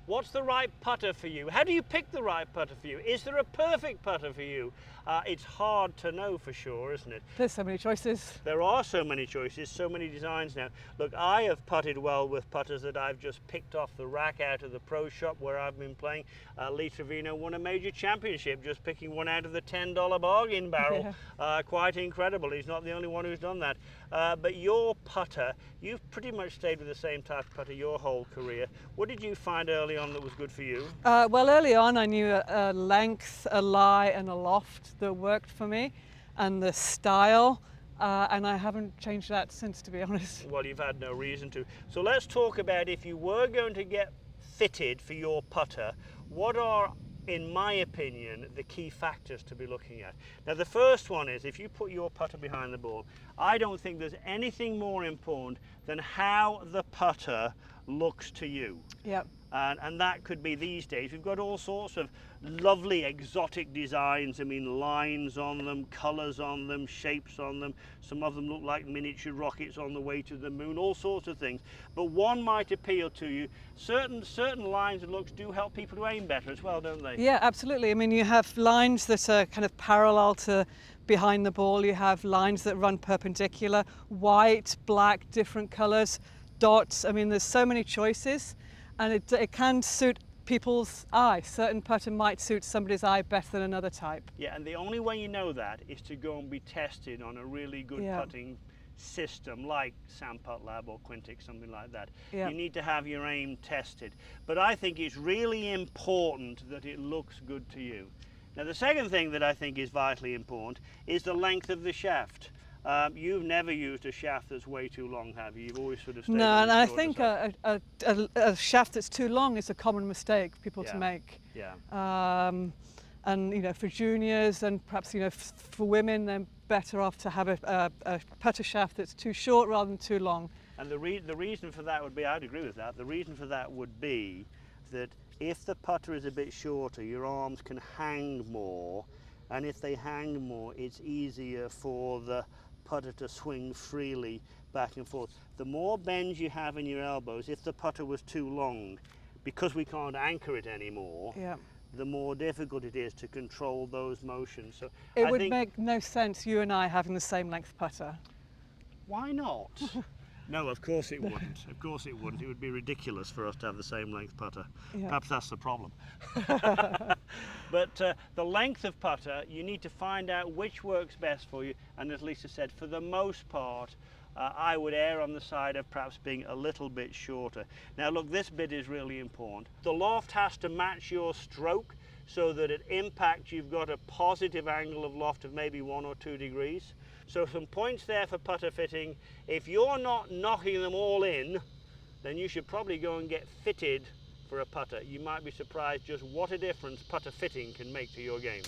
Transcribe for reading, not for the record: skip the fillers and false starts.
What's the right putter for you? How do you pick the right putter for you? Is there a perfect putter for you? It's hard to know for sure, isn't it? There's so many choices. There are so many choices, so many designs now. Look, I have putted well with putters that I've just picked off the rack out of the pro shop where I've been playing. Lee Trevino won a major championship just picking one out of the $10 bargain barrel. Quite incredible. He's not the only one who's done that. But your putter, you've pretty much stayed with the same type of putter your whole career. What did you find early on that was good for you? Well, early on I knew a length, a lie and a loft that worked for me, and the style, and I haven't changed that since, to be honest. Well, you've had no reason to. So let's talk about, if you were going to get fitted for your putter, what are, in my opinion, the key factors to be looking at? Now, the first one is, if you put your putter behind the ball, I don't think there's anything more important than how the putter looks to you. Yep. And that could be, these days, we've got all sorts of lovely exotic designs. I mean, lines on them, colors on them, shapes on them. Some of them look like miniature rockets on the way to the moon, all sorts of things. But one might appeal to you. Certain lines and looks do help people to aim better as well, don't they? Yeah, absolutely. I mean, you have lines that are kind of parallel to behind the ball. You have lines that run perpendicular, white, black, different colors, dots. I mean, there's so many choices, and it can suit people's eye. Certain putter might suit somebody's eye better than another type. Yeah, and the only way you know that is to go and be tested on a really good putting system like Sam Putt Lab or Quintic, something like that. You need to have your aim tested. But I think it's really important that it looks good to you. Now, the second thing that I think is vitally important is the length of the shaft. You've never used a shaft that's way too long, have you? You've always sort of stayed. No, and I think a shaft that's too long is a common mistake for people to make. Yeah. And you know, for juniors and perhaps, you know, for women, they're better off to have a putter shaft that's too short rather than too long. And the reason for that would be, I'd agree with that, the reason for that would be that if the putter is a bit shorter, your arms can hang more, and if they hang more, it's easier for the putter to swing freely back and forth. The more bend you have in your elbows, if the putter was too long, because we can't anchor it anymore, the more difficult it is to control those motions. So it would make no sense you and I having the same length putter. Why not? No, of course it wouldn't. Of course it wouldn't. It would be ridiculous for us to have the same length putter. Perhaps that's the problem. But the length of putter, you need to find out which works best for you. And as Lisa said, for the most part, I would err on the side of perhaps being a little bit shorter. Now look, this bit is really important. The loft has to match your stroke so that at impact you've got a positive angle of loft of maybe 1 or 2 degrees. So some points there for putter fitting. If you're not knocking them all in, then you should probably go and get fitted for a putter. You might be surprised just what a difference putter fitting can make to your game.